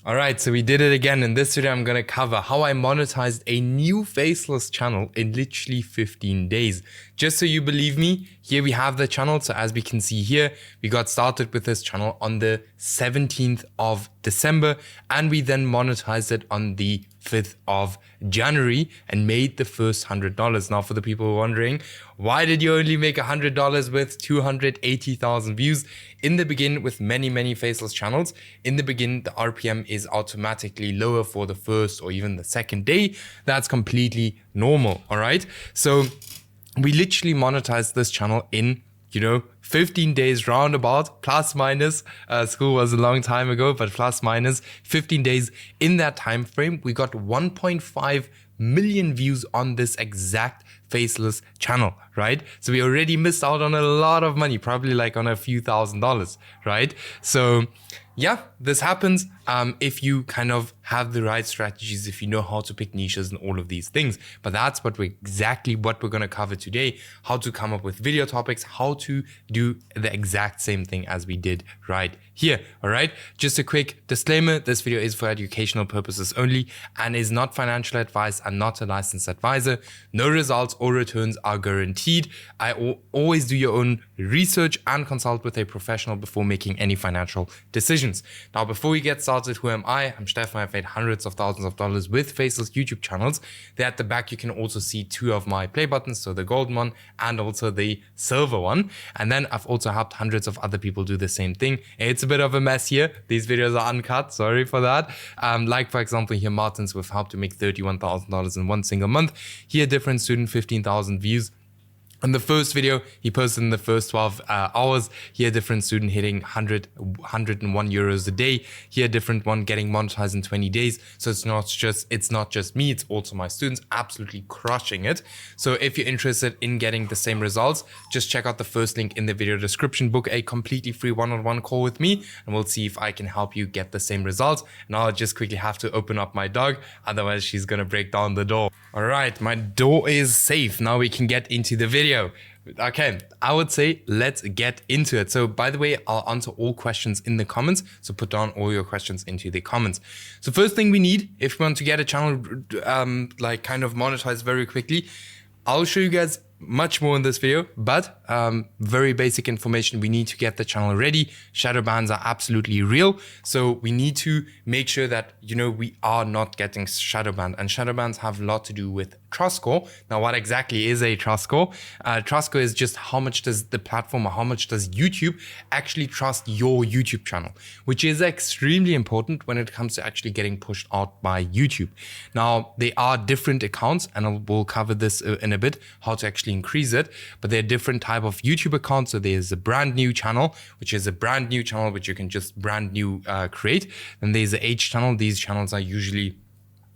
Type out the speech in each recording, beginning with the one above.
All right, so we did it again. In this video, I'm going to cover how I monetized a new Faceless channel in literally 15 days. Just so you believe me, here we have the channel. So as we can see here, we got started with this channel on the 17th of December, and we then monetized it on the 5th of January and made the first $100. Now, for the people wondering, why did you only make $100 with 280,000 views? In the beginning, with many Faceless channels, in the beginning, the RPM is automatically lower for the first or even the second day. That's completely normal, all right? So we literally monetized this channel in 15 days roundabout, plus minus. School was a long time ago, but plus minus 15 days. In that time frame, we got 1.5 million views on this exact Faceless channel, right? So we already missed out on a lot of money, probably like on a few $1,000s, right? So yeah, this happens if you kind of have the right strategies, if you know how to pick niches and all of these things. But that's exactly what we're going to cover today: how to come up with video topics, how to do the exact same thing as we did right here. All right. Just a quick disclaimer: this video is for educational purposes only and is not financial advice. I'm not a licensed advisor. No results or returns are guaranteed. Always do your own research and consult with a professional before making any financial decisions. Now, before we get started, who am I? I'm Steffen. I've made hundreds of thousands of dollars with Faceless YouTube channels. There at the back, you can also see two of my play buttons, so the golden one and also the silver one. And then I've also helped hundreds of other people do the same thing. It's a bit of a mess here. These videos are uncut. Sorry for that. Like, for example, here, Martin's, we've helped to make $31,000 in one single month. Here, different student, 15,000 views. In the first video he posted in the first 12 hours, here a different student hitting 101 euros a day. Here a different one getting monetized in 20 days. So it's not just me, it's also my students absolutely crushing it. So if you're interested in getting the same results, just check out the first link in the video description. Book a completely free one-on-one call with me and we'll see if I can help you get the same results. And I'll just quickly have to open up my dog, otherwise she's gonna break down the door. All right, my door is safe. Now we can get into the video. Okay, I would say let's get into it. So by the way, I'll answer all questions in the comments. So put down all your questions into the comments. So first thing we need, if we want to get a channel like kind of monetized very quickly, I'll show you guys much more in this video, but very basic information. We need to get the channel ready. Shadow bans are absolutely real. So we need to make sure that, we are not getting shadow banned, and shadow bans have a lot to do with trust score. Now, what exactly is a trust score? Trust score is just how much does the platform or how much does YouTube actually trust your YouTube channel, which is extremely important when it comes to actually getting pushed out by YouTube. Now, there are different accounts, and we'll cover this in a bit, how to actually increase it, but there are different type of YouTube accounts. So there's a brand new channel, which is a brand new channel, which you can just brand new create. Then there's the H channel. These channels are usually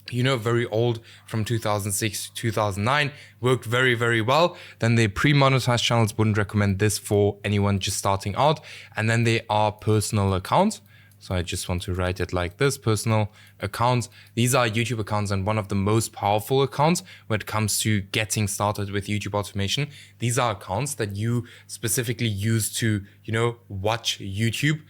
very old, from 2006 to 2009, worked very well. Then the pre-monetized channels, wouldn't recommend this for anyone just starting out. And then there are personal accounts. So I just want to write it like this: personal accounts. These are YouTube accounts and one of the most powerful accounts when it comes to getting started with YouTube automation. These are accounts that you specifically use to, watch YouTube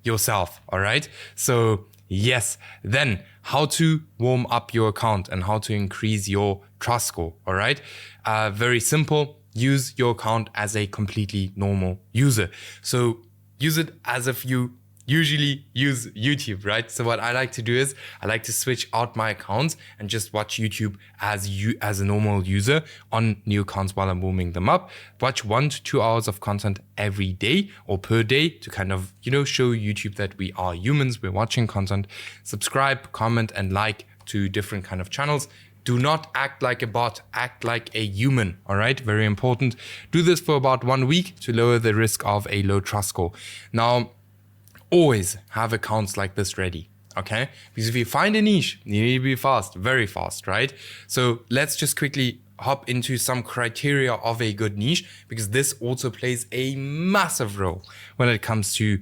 yourself, all right? So yes, then how to warm up your account and how to increase your trust score, all right? Very simple. Use your account as a completely normal user. So use it as if you usually use YouTube, right? So what I like to do is I like to switch out my accounts and just watch YouTube as a normal user on new accounts while I'm warming them up. Watch 1 to 2 hours of content every day or per day to kind of, show YouTube that we are humans, we're watching content. Subscribe, comment, and like to different kind of channels. Do not act like a bot, act like a human, all right? Very important. Do this for about 1 week to lower the risk of a low trust score. Now, always have accounts like this ready, okay? Because if you find a niche, you need to be fast, very fast, right? So let's just quickly hop into some criteria of a good niche, because this also plays a massive role when it comes to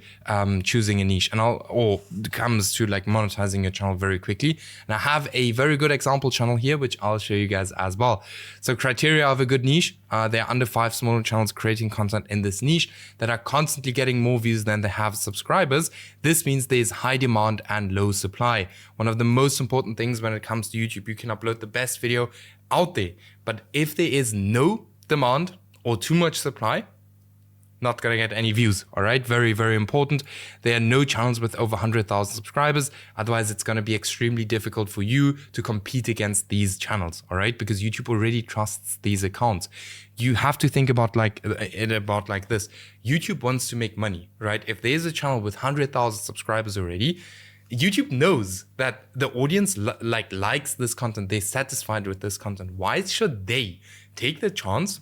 choosing a niche or comes to like monetizing your channel very quickly. And I have a very good example channel here, which I'll show you guys as well. So criteria of a good niche, there are under 5 smaller channels creating content in this niche that are constantly getting more views than they have subscribers. This means there's high demand and low supply. One of the most important things when it comes to YouTube, you can upload the best video out there, but if there is no demand or too much supply, not gonna get any views. All right, very, very important. There are no channels with over 100,000 subscribers. Otherwise, it's gonna be extremely difficult for you to compete against these channels. All right, because YouTube already trusts these accounts. You have to think about like this. YouTube wants to make money, right? If there's a channel with 100,000 subscribers already, YouTube knows that the audience likes this content. They're satisfied with this content. Why should they take the chance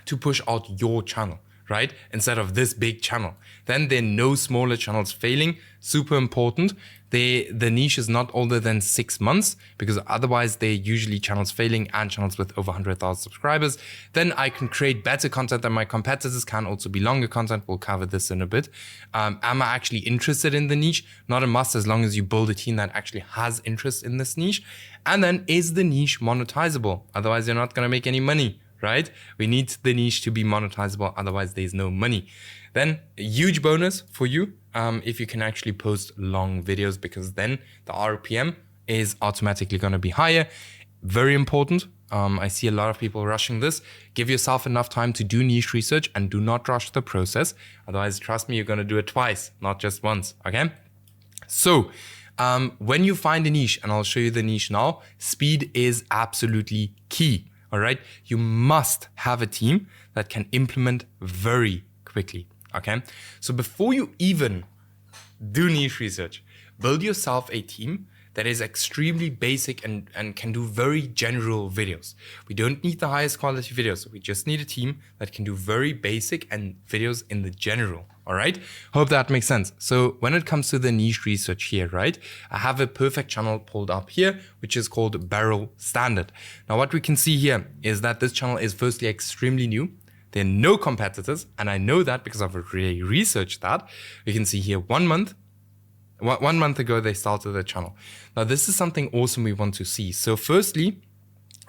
to push out your channel, right? Instead of this big channel. Then there are no smaller channels failing. Super important. The niche is not older than 6 months, because otherwise they're usually channels failing and channels with over 100,000 subscribers. Then I can create better content than my competitors, can also be longer content. We'll cover this in a bit. Am I actually interested in the niche? Not a must, as long as you build a team that actually has interest in this niche. And then, is the niche monetizable? Otherwise you're not gonna make any money, right? We need the niche to be monetizable, otherwise there's no money. Then a huge bonus for you if you can actually post long videos, because then the RPM is automatically going to be higher. Very important. I see a lot of people rushing this. Give yourself enough time to do niche research and do not rush the process. Otherwise, trust me, you're going to do it twice, not just once. Okay. So when you find a niche, and I'll show you the niche now, speed is absolutely key. All right. You must have a team that can implement very quickly. Okay. So before you even do niche research, build yourself a team that is extremely basic and can do very general videos. We don't need the highest quality videos. We just need a team that can do very basic and videos in the general. All right. Hope that makes sense. So when it comes to the niche research here, right, I have a perfect channel pulled up here, which is called Barrel Standard. Now, what we can see here is that this channel is firstly extremely new. There are no competitors. And I know that because I've really researched that. We can see here 1 month. 1 month ago, they started the channel. Now, this is something awesome we want to see. So firstly,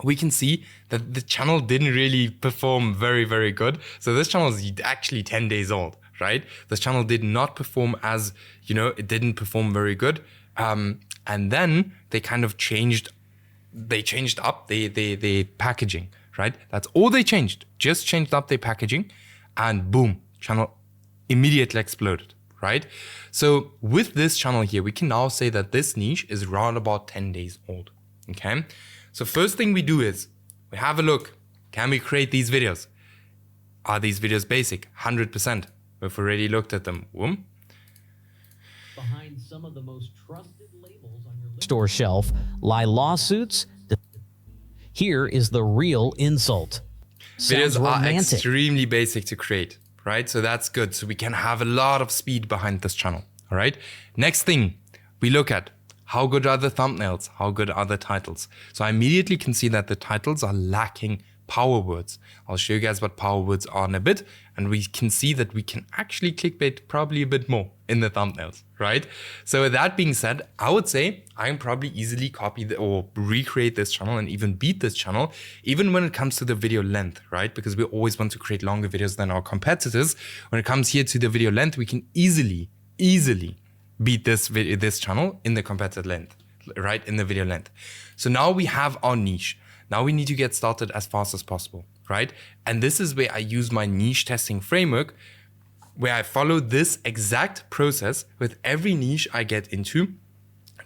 we can see that the channel didn't really perform very, very good. So this channel is actually 10 days old, right? This channel did not perform as, it didn't perform very good. And then they kind of changed up the packaging, right? That's all they changed. Just changed up their packaging and boom, channel immediately exploded. Right? So with this channel here, we can now say that this niche is around about 10 days old. Okay. So first thing we do is we have a look. Can we create these videos? Are these videos basic? 100%. We've already looked at them. Boom. Behind some of the most trusted labels on your store shelf lie lawsuits. Here is the real insult. Videos are extremely basic to create. Right? So that's good. So we can have a lot of speed behind this channel. All right. Next thing we look at, how good are the thumbnails? How good are the titles? So I immediately can see that the titles are lacking power words. I'll show you guys what power words are in a bit. And we can see that we can actually clickbait probably a bit more in the thumbnails, right? So with that being said, I would say I can probably easily copy or recreate this channel and even beat this channel, even when it comes to the video length, right? Because we always want to create longer videos than our competitors. When it comes here to the video length, we can easily beat this channel in the competitive length, right? In the video length. So now we have our niche. Now we need to get started as fast as possible, right? And this is where I use my niche testing framework, where I follow this exact process with every niche I get into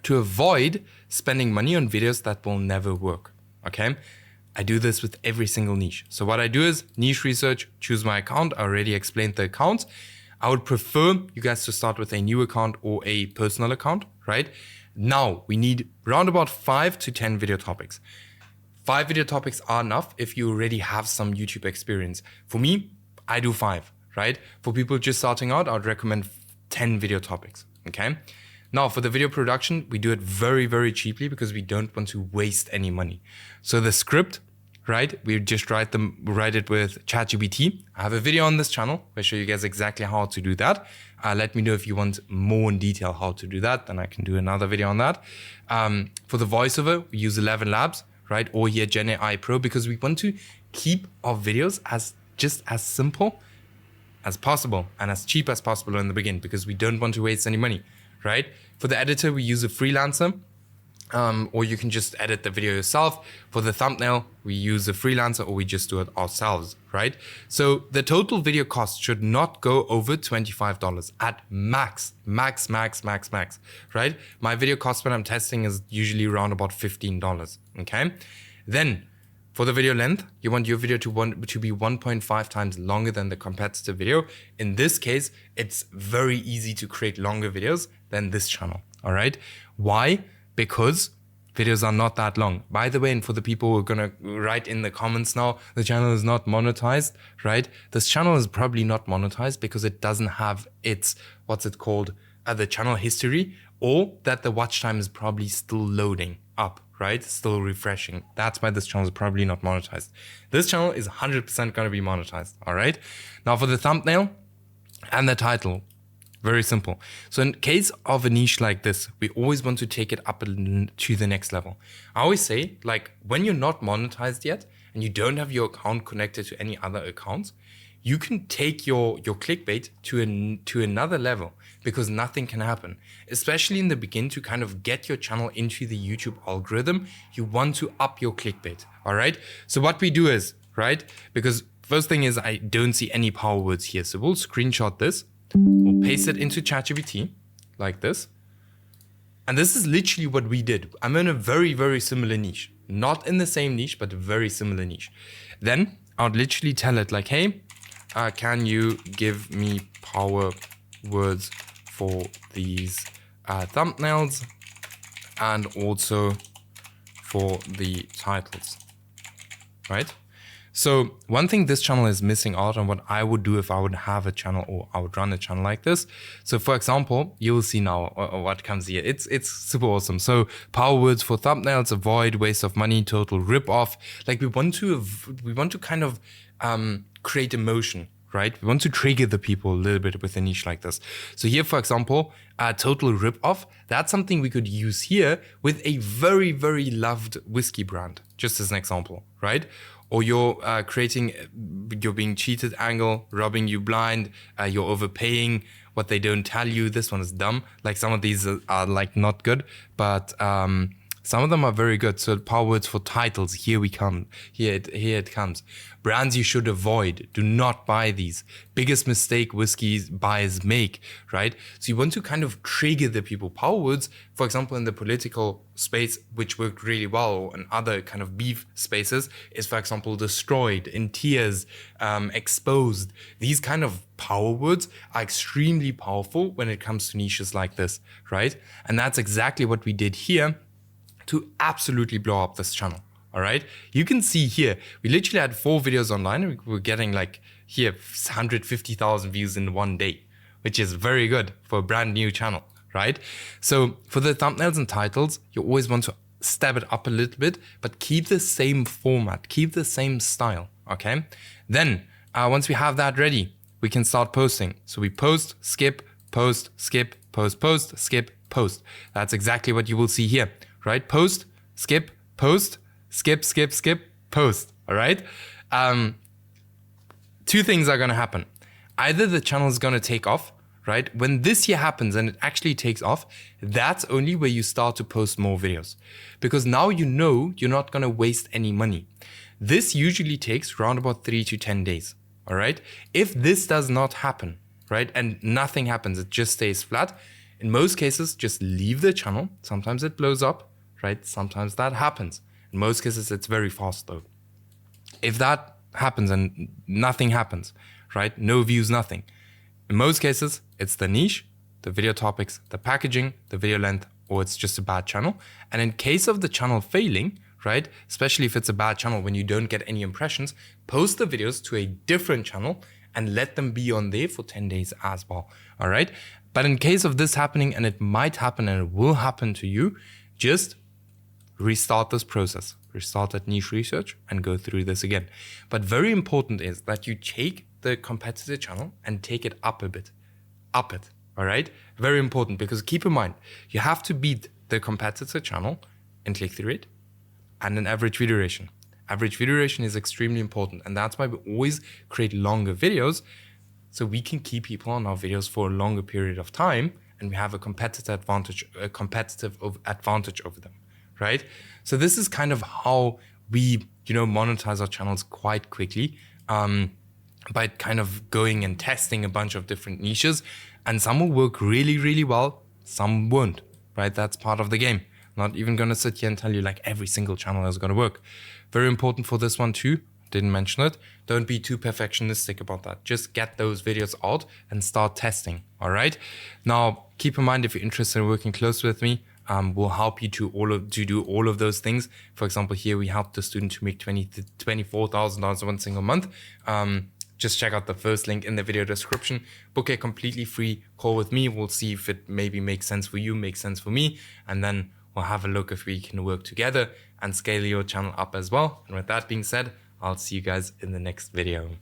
to avoid spending money on videos that will never work, okay? I do this with every single niche. So what I do is niche research, choose my account. I already explained the accounts. I would prefer you guys to start with a new account or a personal account, right? Now we need around about 5 to 10 video topics. 5 video topics are enough if you already have some YouTube experience. For me, I do 5, right? For people just starting out, I would recommend 10 video topics, okay? Now for the video production, we do it very, very cheaply because we don't want to waste any money. So the script, right? We just write it with ChatGPT. I have a video on this channel where I show you guys exactly how to do that. Let me know if you want more in detail how to do that, then I can do another video on that. For the voiceover, we use ElevenLabs, right? Or here GenAIPro, because we want to keep our videos as simple as possible and as cheap as possible in the beginning, because we don't want to waste any money, right? For the editor, we use a freelancer, or you can just edit the video yourself. For the thumbnail, we use a freelancer, or we just do it ourselves, right? So the total video cost should not go over $25 at max, right? My video cost when I'm testing is usually around about $15, okay? Then for the video length, you want your video to be 1.5 times longer than the competitor video. In this case, it's very easy to create longer videos than this channel, all right? Why? Because videos are not that long. By the way, and for the people who are gonna write in the comments now, the channel is not monetized, right? This channel is probably not monetized because it doesn't have its, the channel history, or that the watch time is probably still loading up, right? Still refreshing. That's why this channel is probably not monetized. This channel is 100% gonna be monetized, all right? Now for the thumbnail and the title, very simple. So in case of a niche like this, we always want to take it up to the next level. I always say, like, when you're not monetized yet and you don't have your account connected to any other accounts, you can take your clickbait to another level, because nothing can happen. Especially in the beginning, to kind of get your channel into the YouTube algorithm, you want to up your clickbait, all right? So what we do is, right, because first thing is I don't see any power words here. So we'll screenshot this. We'll paste it into ChatGPT like this. And this is literally what we did. I'm in a very, very similar niche. Not in the same niche, but a very similar niche. Then I'll literally tell it like, hey, can you give me power words for these thumbnails and also for the titles, right? So one thing this channel is missing out on, what I would do if I would have a channel or I would run a channel like this. So for example, you will see now what comes here. It's super awesome. So power words for thumbnails: avoid, waste of money, total rip off. Like we want to kind of create emotion, right? We want to trigger the people a little bit with a niche like this. So here, for example, total rip off. That's something we could use here with a very, very loved whiskey brand, just as an example, right? Or you're you're being cheated angle, robbing you blind, you're overpaying, what they don't tell you. This one is dumb. Like some of these are like not good, but some of them are very good. So power words for titles, here it comes. Brands you should avoid, do not buy these. Biggest mistake whiskey buyers make, right? So you want to kind of trigger the people. Power words, for example, in the political space, which worked really well, and other kind of beef spaces, is for example, destroyed, in tears, exposed. These kind of power words are extremely powerful when it comes to niches like this, right? And that's exactly what we did here to absolutely blow up this channel, all right? You can see here, we literally had 4 videos online and we were getting like here 150,000 views in one day, which is very good for a brand new channel, right? So for the thumbnails and titles, you always want to step it up a little bit, but keep the same format, keep the same style, okay? Then once we have that ready, we can start posting. So we post, skip, post, skip, post, post, skip, post. That's exactly what you will see here. Right? Post, skip, post, skip, skip, skip, post. All right? 2 things are going to happen. Either the channel is going to take off, right? When this here happens and it actually takes off, that's only where you start to post more videos. Because now you know you're not going to waste any money. This usually takes around about 3 to 10 days. All right? If this does not happen, right? And nothing happens, it just stays flat. In most cases, just leave the channel. Sometimes it blows up, right? Sometimes that happens. In most cases, it's very fast though. If that happens and nothing happens, right? No views, nothing. In most cases, it's the niche, the video topics, the packaging, the video length, or it's just a bad channel. And in case of the channel failing, right? Especially if it's a bad channel when you don't get any impressions, post the videos to a different channel and let them be on there for 10 days as well, all right? But in case of this happening, and it might happen and it will happen to you, just restart this process, restart that niche research and go through this again. But very important is that you take the competitor channel and take it up a bit, all right? Very important, because keep in mind, you have to beat the competitor channel in click-through rate and an average video duration. Average video duration is extremely important, and that's why we always create longer videos, so we can keep people on our videos for a longer period of time, and we have a competitive advantage over them, right? So this is kind of how we, monetize our channels quite quickly, by kind of going and testing a bunch of different niches, and some will work really, really well, some won't, right? That's part of the game. Not even gonna sit here and tell you like every single channel is gonna work. Very important for this one too, didn't mention it. Don't be too perfectionistic about that. Just get those videos out and start testing, all right? Now, keep in mind, if you're interested in working close with me, we'll help you to do all of those things. For example, here we helped the student to make $24,000 one single month. Just check out the first link in the video description. Book a completely free call with me. We'll see if it maybe makes sense for you, makes sense for me, and then we'll have a look if we can work together and scale your channel up as well. And with that being said, I'll see you guys in the next video.